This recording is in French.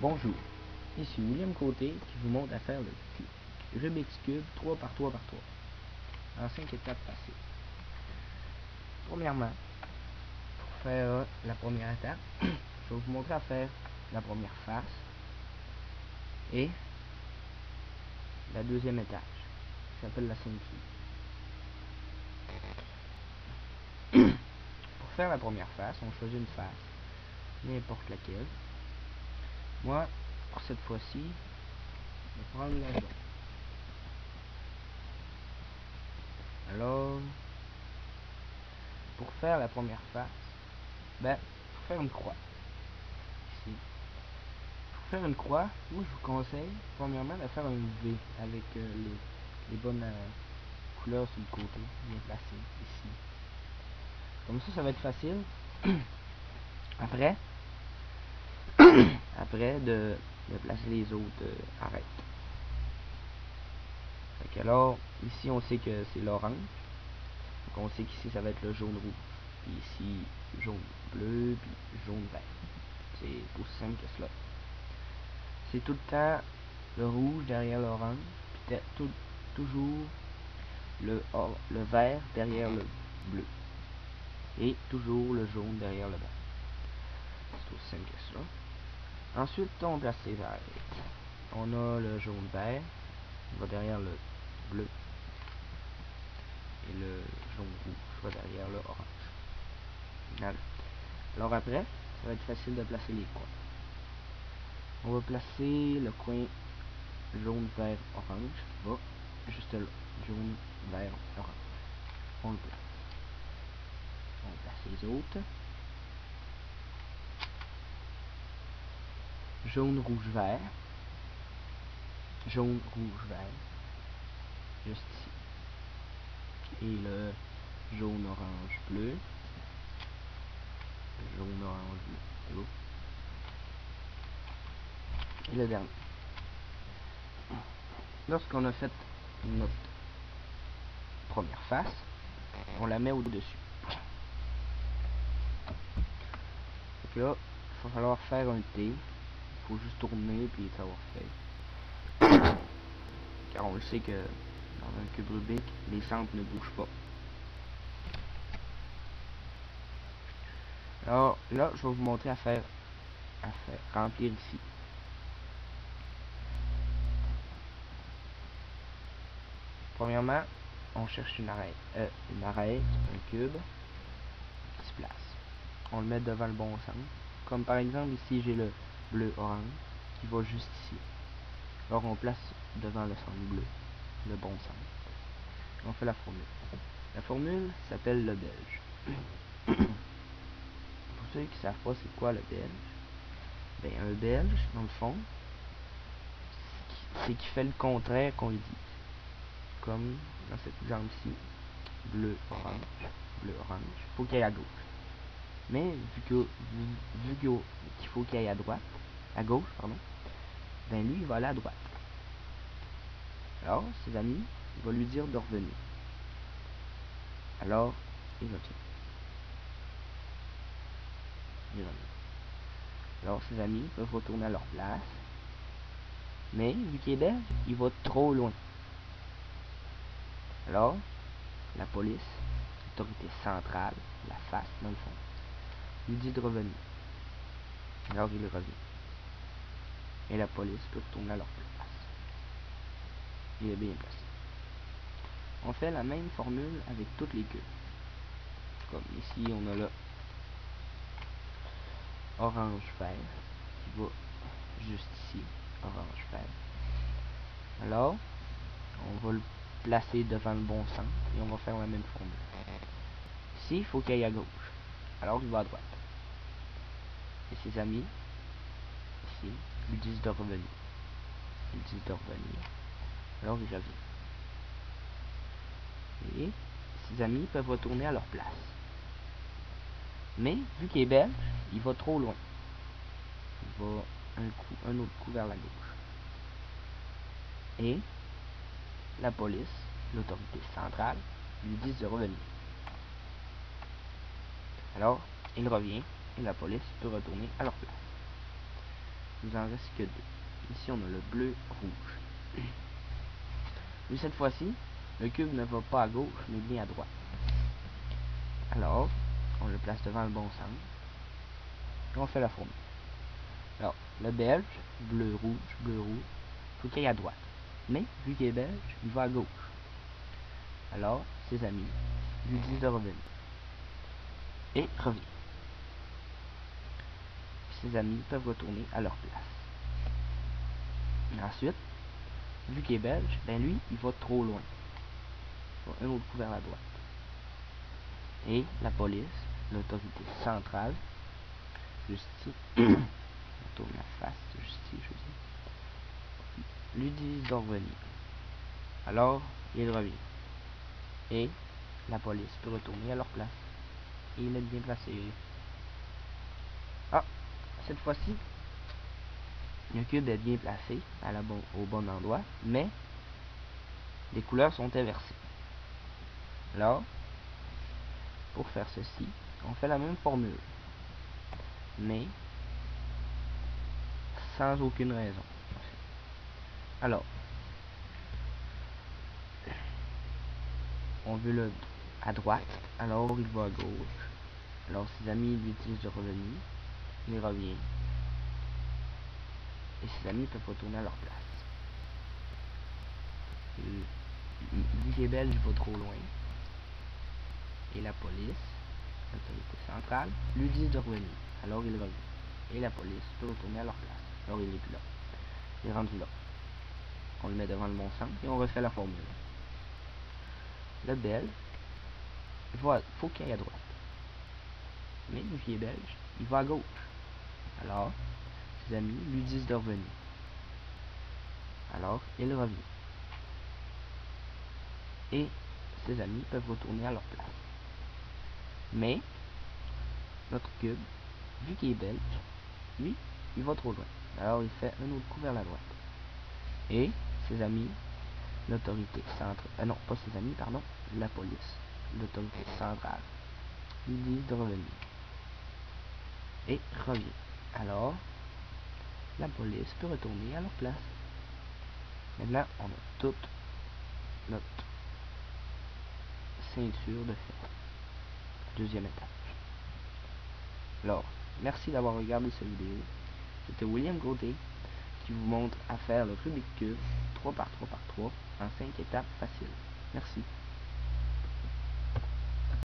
Bonjour, ici William Côté qui vous montre à faire le Rubik's Cube 3 par 3 par 3 en 5 étapes faciles. Premièrement, pour faire la première étape, je vais vous montrer à faire la première face et la deuxième étage, qui s'appelle la ceinture. Pour faire la première face, on choisit une face, n'importe laquelle. Moi, pour cette fois-ci, je vais prendre la jaune. Alors, pour faire la première face, pour faire une croix. Ici. Pour faire une croix, moi je vous conseille, premièrement, de faire un V avec les bonnes couleurs sur le côté, bien placées, ici. Comme ça va être facile. Après, de placer les autres arêtes. Alors, ici on sait que c'est l'orange. Donc on sait qu'ici ça va être le jaune rouge. Puis ici, jaune bleu, puis jaune vert. C'est aussi simple que cela. C'est tout le temps le rouge derrière l'orange, puis toujours le vert derrière le bleu. Et toujours le jaune derrière le vert. C'est aussi simple que ça. Ensuite, on place les arêtes. On a le jaune vert, qui va derrière le bleu. Et le jaune rouge va derrière le orange. Alors après, ça va être facile de placer les coins. On va placer le coin jaune, vert, orange qui va juste là. Jaune, vert, orange. On le place. On place les autres. Jaune, rouge, vert. Jaune, rouge, vert. Juste ici. Et le jaune, orange, bleu. Jaune, orange, bleu. Et le dernier. Lorsqu'on a fait notre première face, on la met au-dessus. Donc là, il va falloir faire un T. Il faut juste tourner puis savoir faire. Car on le sait que dans un cube Rubik, les centres ne bougent pas. Alors là, je vais vous montrer à faire remplir ici. Premièrement, on cherche une arête, un cube qui se place. On le met devant le bon centre. Comme par exemple ici, j'ai le bleu-orange qui va juste ici. Alors on place devant le centre bleu, le bon centre. On fait la formule. La formule s'appelle le belge. Pour ceux qui ne savent pas c'est quoi le belge, un belge, dans le fond, c'est qui fait le contraire qu'on lui dit. Comme dans cet exemple-ci, bleu-orange, bleu-orange, il faut qu'il aille à gauche. Mais vu qu'il faut qu'il aille à gauche, lui il va aller à droite. Alors, ses amis, il va lui dire de revenir. Alors, il revient. Alors, ses amis peuvent retourner à leur place. Mais, vu qu'il est belge, il va trop loin. Alors, la police, l'autorité centrale, la face dans le fond, lui dit de revenir. Alors, il revient. Et la police peut retourner à leur place. Il est bien placé. On fait la même formule avec toutes les queues. Comme ici, on a le orange vert qui va juste ici, orange vert. Alors, on va le placer devant le bon centre et on va faire la même formule. Ici, il faut qu'il aille à gauche. Alors, il va à droite. Et ses amis, ici, lui disent de revenir. Ils disent de revenir. Alors, il revient. Et ses amis peuvent retourner à leur place. Mais, vu qu'il est belge, il va trop loin. Il va un autre coup vers la gauche. Et la police, l'autorité centrale, lui disent de revenir. Alors, il revient et la police peut retourner à leur place. il nous en reste que deux. Ici, on a le bleu, rouge. Mais cette fois-ci, le cube ne va pas à gauche, mais bien à droite. Alors, on le place devant le bon sens. Et on fait la formule. Alors, le belge, bleu, rouge, faut qu'il aille à droite. Mais, vu qu'il est belge, il va à gauche. Alors, ses amis lui disent de revenir. Et revient. Ses amis peuvent retourner à leur place. Et ensuite, vu qu'il est belge, ben lui, il va trop loin. Il va un autre coup vers la droite. Et la police, l'autorité centrale, justice, on tourne la face, justice, lui disent de revenir. Alors, il revient. Et la police peut retourner à leur place. Et il est bien placé. Ah, cette fois-ci, le cube est bien placé au bon endroit, mais les couleurs sont inversées. Alors, pour faire ceci, on fait la même formule, mais sans aucune raison. Alors, on veut le à droite, alors il va à gauche. Alors ses amis lui disent de revenir, il revient. Et ses amis peuvent retourner à leur place. Vu qu'il est belge, il va trop loin. Et la police, l'autorité centrale, lui dit de revenir. Alors il revient. Et la police peut retourner à leur place. Alors il n'est plus là. Il est rendu là. On le met devant le bon sens et on refait la formule. Le belge, faut qu'il aille à droite. Mais vu qu'il est belge, il va à gauche. Alors, ses amis lui disent de revenir. Alors, il revient. Et ses amis peuvent retourner à leur place. Mais, notre cube, vu qu'il est belge, lui, il va trop loin. Alors, il fait un autre coup vers la droite. Et ses amis, l'autorité centrale, non, pas ses amis, pardon, la police, l'autorité centrale, lui disent de revenir. Et revient. Alors, la police peut retourner à leur place. Maintenant, on a toute notre ceinture de fait. Deuxième étape. Alors, merci d'avoir regardé cette vidéo. C'était William Gauthier qui vous montre à faire le Rubik's Cube 3 par 3 par 3 en 5 étapes faciles. Merci.